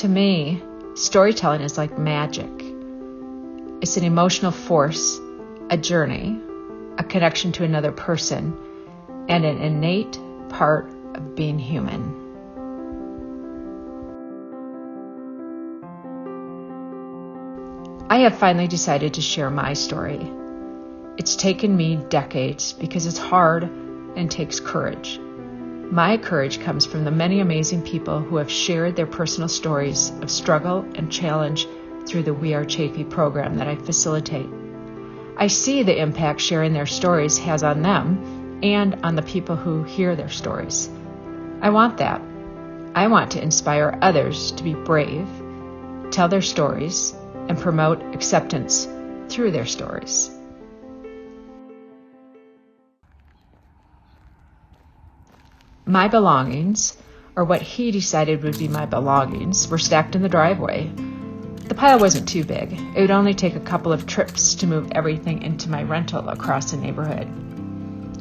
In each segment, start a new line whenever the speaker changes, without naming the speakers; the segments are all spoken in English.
To me, storytelling is like magic. It's an emotional force, a journey, a connection to another person, and an innate part of being human. I have finally decided to share my story. It's taken me decades because it's hard and takes courage. My courage comes from the many amazing people who have shared their personal stories of struggle and challenge through the We Are Chaffee program that I facilitate. I see the impact sharing their stories has on them and on the people who hear their stories. I want that. I want to inspire others to be brave, tell their stories, and promote acceptance through their stories. My belongings, or what he decided would be my belongings, were stacked in the driveway. The pile wasn't too big. It would only take a couple of trips to move everything into my rental across the neighborhood.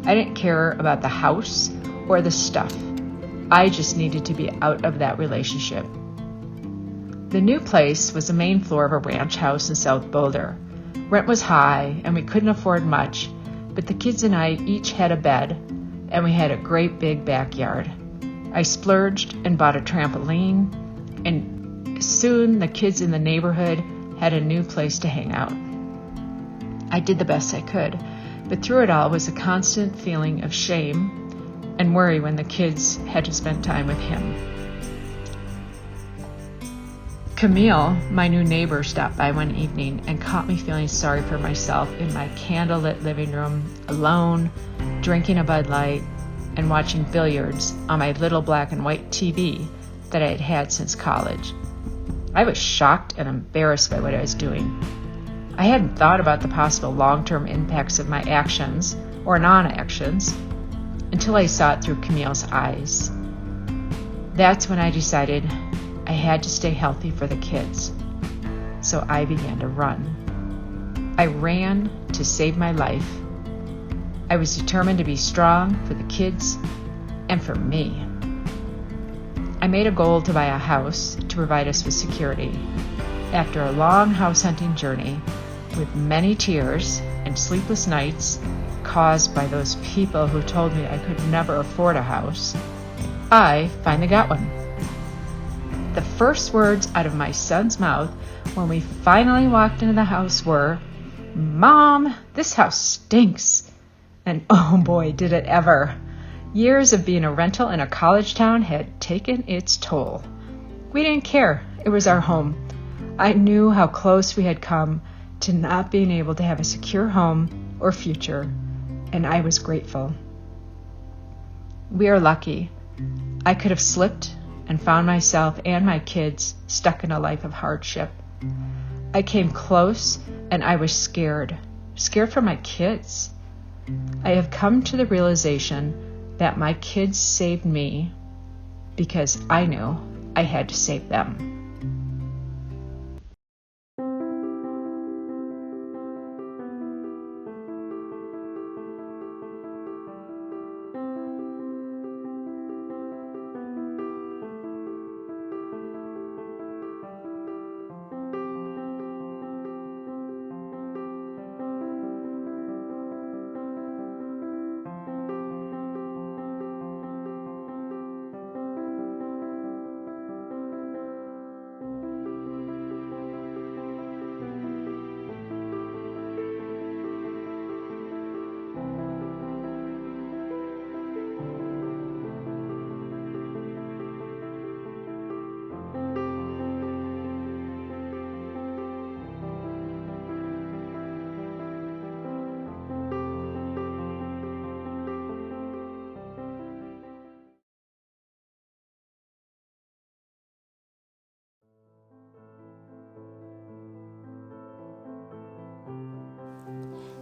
I didn't care about the house or the stuff. I just needed to be out of that relationship. The new place was the main floor of a ranch house in South Boulder. Rent was high and we couldn't afford much, but the kids and I each had a bed and we had a great big backyard. I splurged and bought a trampoline, and soon the kids in the neighborhood had a new place to hang out. I did the best I could, but through it all was a constant feeling of shame and worry when the kids had to spend time with him. Camille, my new neighbor, stopped by one evening and caught me feeling sorry for myself in my candlelit living room, alone, drinking a Bud Light, and watching billiards on my little black and white TV that I had had since college. I was shocked and embarrassed by what I was doing. I hadn't thought about the possible long-term impacts of my actions or non-actions until I saw it through Camille's eyes. That's when I decided I had to stay healthy for the kids. So I began to run. I ran to save my life. I was determined to be strong for the kids and for me. I made a goal to buy a house to provide us with security. After a long house hunting journey with many tears and sleepless nights caused by those people who told me I could never afford a house, I finally got one. The first words out of my son's mouth when we finally walked into the house were, "Mom, this house stinks." And oh boy, did it ever. Years of being a rental in a college town had taken its toll. We didn't care. It was our home. I knew how close we had come to not being able to have a secure home or future, and I was grateful. We are lucky. I could have slipped and found myself and my kids stuck in a life of hardship. I came close and I was scared for my kids. I have come to the realization that my kids saved me because I knew I had to save them.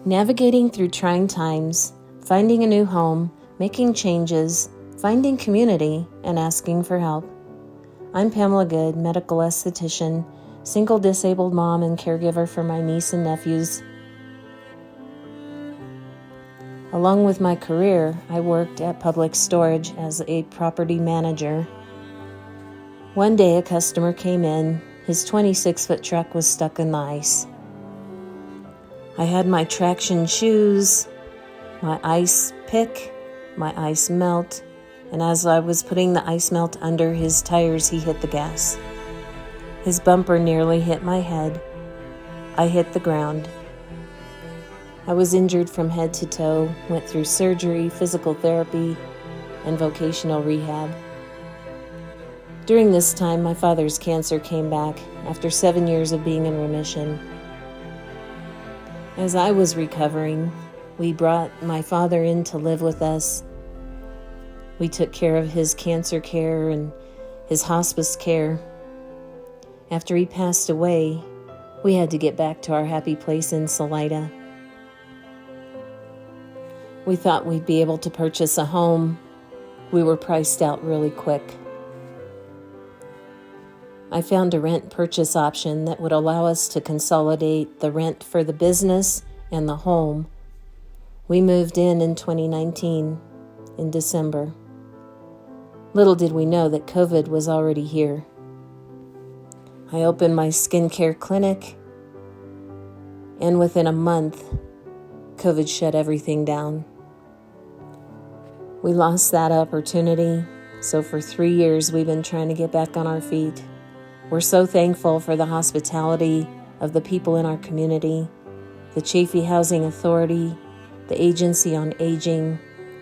Navigating through trying times, finding a new home, making changes, finding community, and asking for help. I'm Pamela Good, medical esthetician, single disabled mom and caregiver for my niece and nephews. Along with my career, I worked at Public Storage as a property manager. One day a customer came in. His 26-foot truck was stuck in the ice. I had my traction shoes, my ice pick, my ice melt, and as I was putting the ice melt under his tires, he hit the gas. His bumper nearly hit my head. I hit the ground. I was injured from head to toe, went through surgery, physical therapy, and vocational rehab. During this time, my father's cancer came back after 7 years of being in remission. As I was recovering, we brought my father in to live with us. We took care of his cancer care and his hospice care. After he passed away, we had to get back to our happy place in Salida. We thought we'd be able to purchase a home. We were priced out really quick. I found a rent purchase option that would allow us to consolidate the rent for the business and the home. We moved in 2019, in December. Little did we know that COVID was already here. I opened my skincare clinic, and within a month, COVID shut everything down. We lost that opportunity, so for 3 years we've been trying to get back on our feet. We're so thankful for the hospitality of the people in our community, the Chaffee Housing Authority, the Agency on Aging,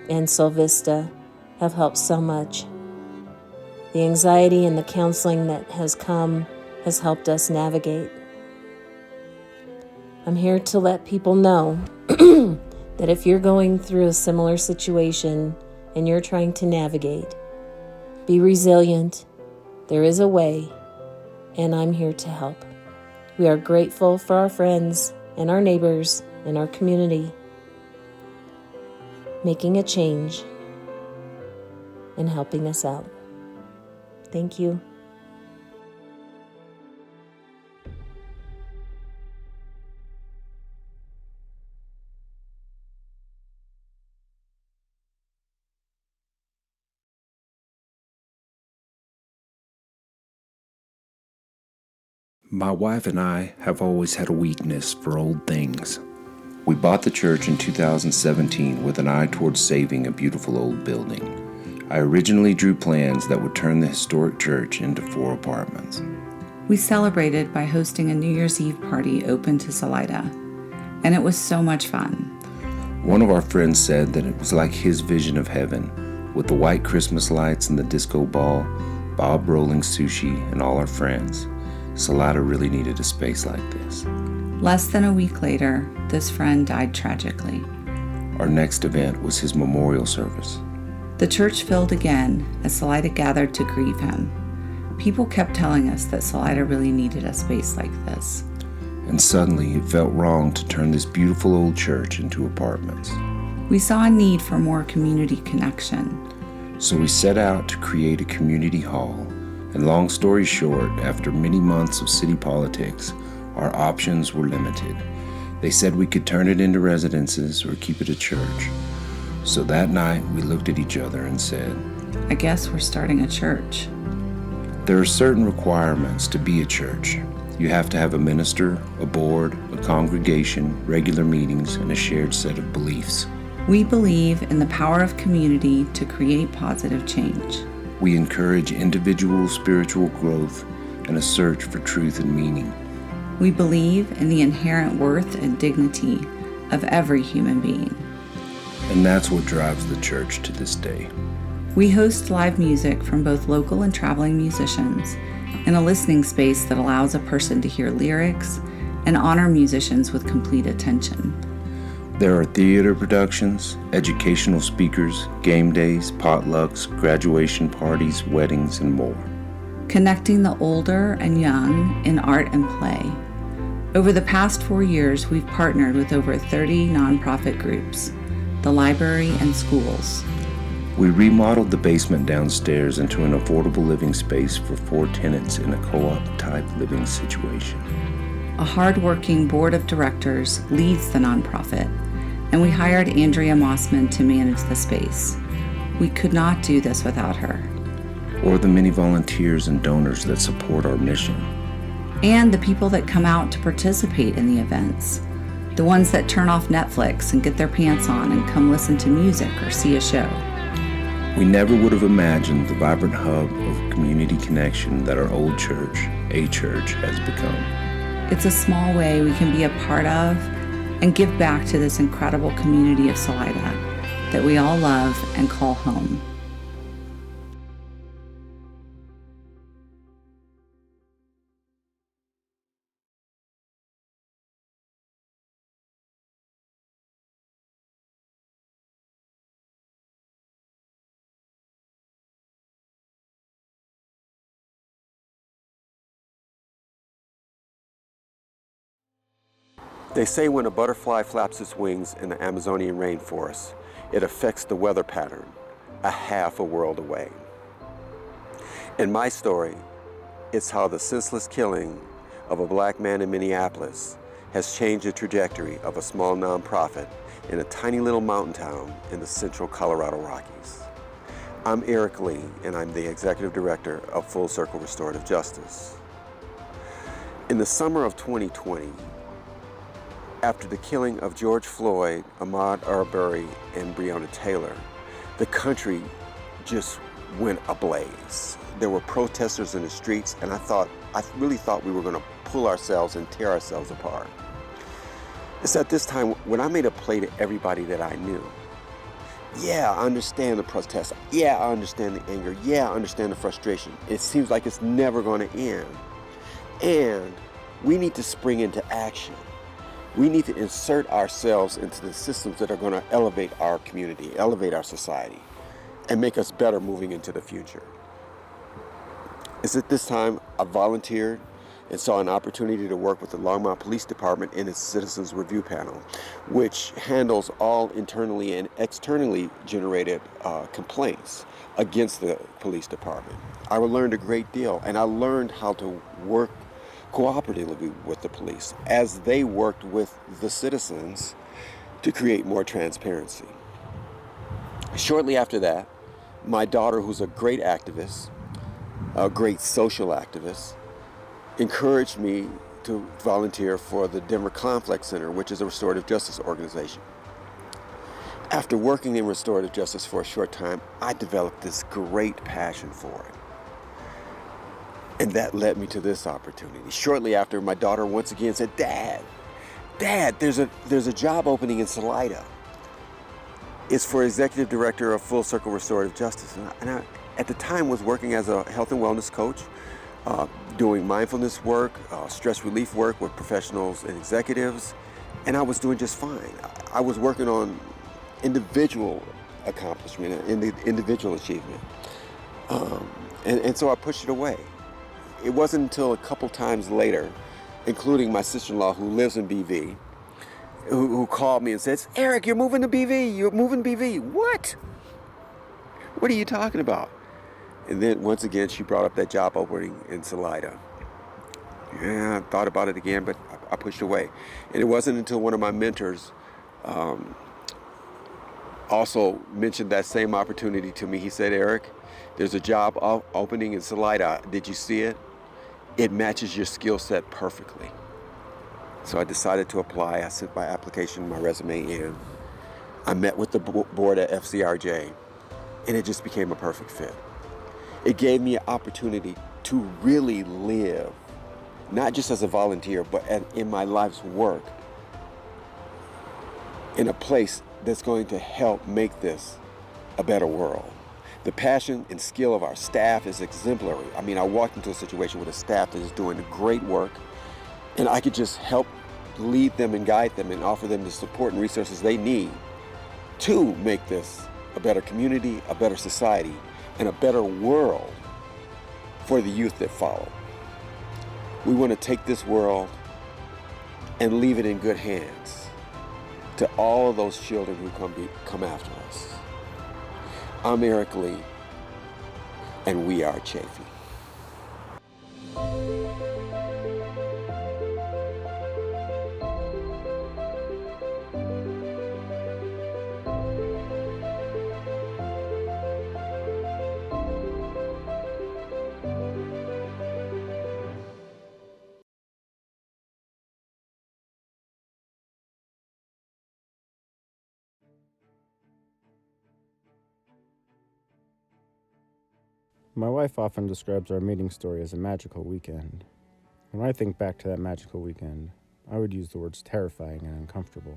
and Solvista have helped so much. The anxiety and the counseling that has come has helped us navigate. I'm here to let people know that if you're going through a similar situation and you're trying to navigate, be resilient. There is a way, and I'm here to help. We are grateful for our friends and our neighbors in our community making a change and helping us out. Thank you.
My wife and I have always had a weakness for old things. We bought the church in 2017 with an eye towards saving a beautiful old building. I originally drew plans that would turn the historic church into 4 apartments.
We celebrated by hosting a New Year's Eve party open to Salida, and it was so much fun.
One of our friends said that it was like his vision of heaven, with the white Christmas lights and the disco ball, Bob rolling sushi, and all our friends. Salida really needed a space like this.
Less than a week later, this friend died tragically.
Our next event was his memorial service.
The church filled again as Salida gathered to grieve him. People kept telling us that Salida really needed a space like this.
And suddenly it felt wrong to turn this beautiful old church into apartments.
We saw a need for more community connection.
So we set out to create a community hall. And long story short, after many months of city politics, our options were limited. They said we could turn it into residences or keep it a church. So that night we looked at each other and said,
I guess we're starting a church.
There are certain requirements to be a church. You have to have a minister, a board, a congregation, regular meetings, and a shared set of beliefs.
We believe in the power of community to create positive change.
We encourage individual spiritual growth and a search for truth and meaning.
We believe in the inherent worth and dignity of every human being.
And that's what drives the church to this day.
We host live music from both local and traveling musicians in a listening space that allows a person to hear lyrics and honor musicians with complete attention.
There are theater productions, educational speakers, game days, potlucks, graduation parties, weddings, and more.
Connecting the older and young in art and play. Over the past 4 years, we've partnered with over 30 nonprofit groups, the library, and schools.
We remodeled the basement downstairs into an affordable living space for 4 tenants in a co-op type living situation.
A hardworking board of directors leads the nonprofit, and we hired Andrea Mossman to manage the space. We could not do this without her.
or the many volunteers and donors that support our mission.
And the people that come out to participate in the events. The ones that turn off Netflix and get their pants on and come listen to music or see a show.
We never would have imagined the vibrant hub of community connection that our old church, A Church, has become.
It's a small way we can be a part of and give back to this incredible community of Salida that we all love and call home.
They say when a butterfly flaps its wings in the Amazonian rainforest, it affects the weather pattern a half a world away. In my story, it's how the senseless killing of a black man in Minneapolis has changed the trajectory of a small nonprofit in a tiny little mountain town in the central Colorado Rockies. I'm Eric Lee, and I'm the Executive Director of Full Circle Restorative Justice. In the summer of 2020, after the killing of George Floyd, Ahmaud Arbery, and Breonna Taylor, the country just went ablaze. There were protesters in the streets, and I really thought we were going to pull ourselves and tear ourselves apart. It's at this time when I made a play to everybody that I knew. Yeah, I understand the protest. Yeah, I understand the anger. Yeah, I understand the frustration. It seems like it's never going to end. And we need to spring into action. We need to insert ourselves into the systems that are going to elevate our community, elevate our society, and make us better moving into the future. It's at this time I volunteered and saw an opportunity to work with the Longmont Police Department in its Citizens Review Panel, which handles all internally and externally generated complaints against the police department. I learned a great deal, and I learned how to work cooperatively with the police as they worked with the citizens to create more transparency. Shortly after that, my daughter, who's a great activist, a great social activist, encouraged me to volunteer for the Denver Conflict Center, which is a restorative justice organization. After working in restorative justice for a short time, I developed this great passion for it. And that led me to this opportunity. Shortly after, my daughter once again said, Dad, there's a job opening in Salida. It's for Executive Director of Full Circle Restorative Justice. And I, at the time, was working as a health and wellness coach, doing mindfulness work, stress relief work with professionals and executives, and I was doing just fine. I was working on individual accomplishment, individual achievement. And so I pushed it away. It wasn't until a couple times later, including my sister-in-law who lives in BV, who called me and says, Eric, you're moving to BV, you're moving to BV. What? What are you talking about? And then once again, she brought up that job opening in Salida. Yeah, I thought about it again, but I pushed away. And it wasn't until one of my mentors also mentioned that same opportunity to me. He said, Eric, there's a job opening in Salida. Did you see it? It matches your skill set perfectly. So I decided to apply. I sent my application, my resume in. I met with the board at FCRJ, and it just became a perfect fit. It gave me an opportunity to really live, not just as a volunteer, but in my life's work, in a place that's going to help make this a better world. The passion and skill of our staff is exemplary. I mean, I walked into a situation with a staff that is doing great work, and I could just help lead them and guide them and offer them the support and resources they need to make this a better community, a better society, and a better world for the youth that follow. We want to take this world and leave it in good hands to all of those children who come after us. I'm Eric Lee, and we are Chaffee.
My wife often describes our meeting story as a magical weekend. When I think back to that magical weekend, I would use the words terrifying and uncomfortable.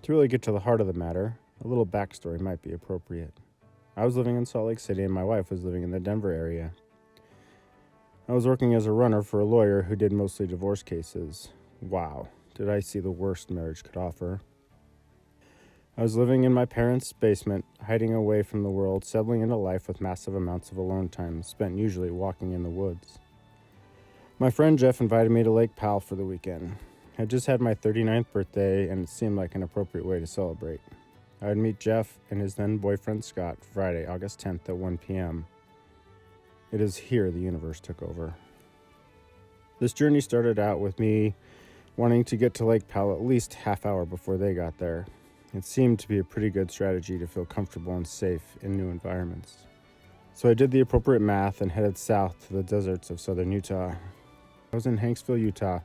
To really get to the heart of the matter, a little backstory might be appropriate. I was living in Salt Lake City and my wife was living in the Denver area. I was working as a runner for a lawyer who did mostly divorce cases. Wow, did I see the worst marriage could offer. I was living in my parents' basement, hiding away from the world, settling into life with massive amounts of alone time, spent usually walking in the woods. My friend Jeff invited me to Lake Powell for the weekend. I just had my 39th birthday, and it seemed like an appropriate way to celebrate. I would meet Jeff and his then-boyfriend Scott Friday, August 10th at 1 p.m. It is here the universe took over. This journey started out with me wanting to get to Lake Powell at least half hour before they got there. It seemed to be a pretty good strategy to feel comfortable and safe in new environments. So I did the appropriate math and headed south to the deserts of southern Utah. I was in Hanksville, Utah,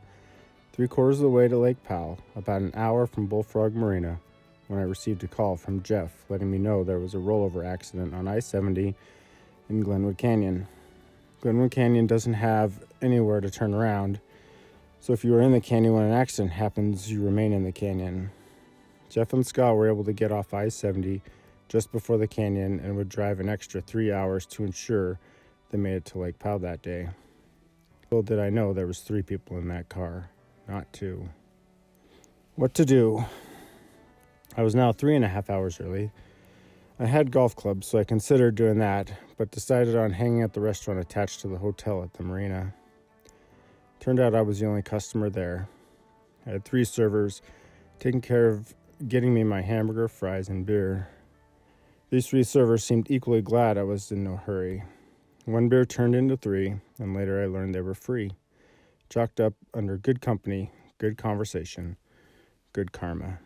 3/4 of the way to Lake Powell, about an hour from Bullfrog Marina, when I received a call from Jeff letting me know there was a rollover accident on I-70 in Glenwood Canyon. Glenwood Canyon doesn't have anywhere to turn around, so if you are in the canyon when an accident happens, you remain in the canyon. Jeff and Scott were able to get off I-70 just before the canyon and would drive an extra 3 hours to ensure they made it to Lake Powell that day. Little did I know there was 3 people in that car, not 2. What to do? I was now 3.5 hours early. I had golf clubs, so I considered doing that, but decided on hanging at the restaurant attached to the hotel at the marina. Turned out I was the only customer there. I had 3 servers taking care of getting me my hamburger, fries, and beer. These 3 servers seemed equally glad I was in no hurry. 1 beer turned into 3, and later I learned they were free, chalked up under good company, good conversation, good karma.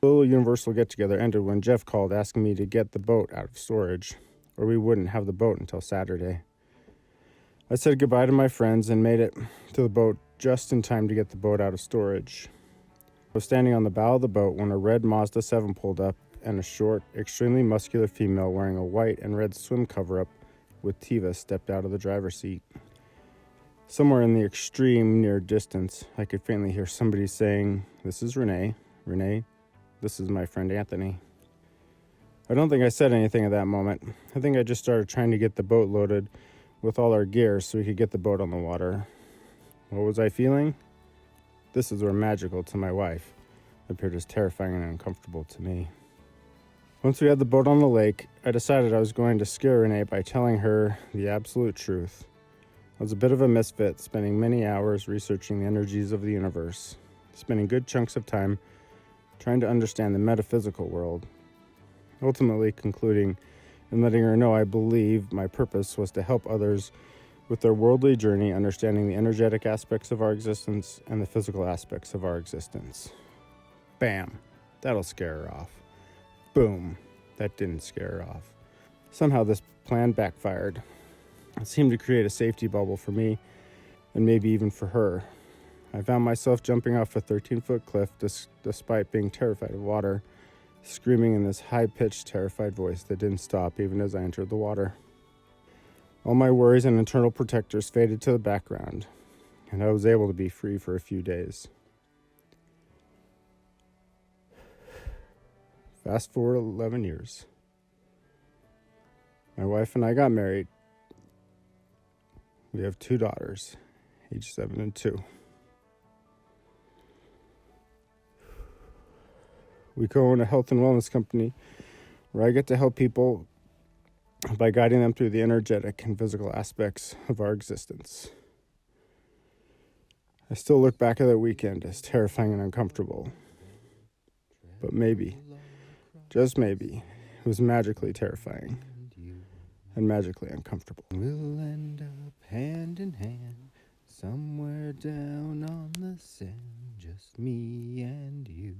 The little universal get-together ended when Jeff called asking me to get the boat out of storage, or we wouldn't have the boat until Saturday. I said goodbye to my friends and made it to the boat just in time to get the boat out of storage. I was standing on the bow of the boat when a red Mazda 7 pulled up and a short, extremely muscular female wearing a white and red swim cover-up with Tiva stepped out of the driver's seat. Somewhere in the extreme near distance, I could faintly hear somebody saying, "This is Renee. Renee, this is my friend Anthony." I don't think I said anything at that moment. I think I just started trying to get the boat loaded with all our gear so we could get the boat on the water. What was I feeling? This is where magical to my wife appeared as terrifying and uncomfortable to me. Once we had the boat on the lake, I decided I was going to scare Renee by telling her the absolute truth. I was a bit of a misfit, spending many hours researching the energies of the universe, spending good chunks of time trying to understand the metaphysical world, ultimately concluding and letting her know I believe my purpose was to help others with their worldly journey, understanding the energetic aspects of our existence and the physical aspects of our existence. Bam! That'll scare her off. Boom! That didn't scare her off. Somehow this plan backfired. It seemed to create a safety bubble for me and maybe even for her. I found myself jumping off a 13-foot cliff despite being terrified of water, screaming in this high-pitched, terrified voice that didn't stop even as I entered the water. All my worries and internal protectors faded to the background, and I was able to be free for a few days. Fast forward 11 years. My wife and I got married. We have 2 daughters, age 7 and 2. We co-own a health and wellness company where I get to help people by guiding them through the energetic and physical aspects of our existence. I still look back at that weekend as terrifying and uncomfortable. But maybe, just maybe, it was magically terrifying and magically uncomfortable.
We'll end up hand in hand, somewhere down on the sand, just me and you.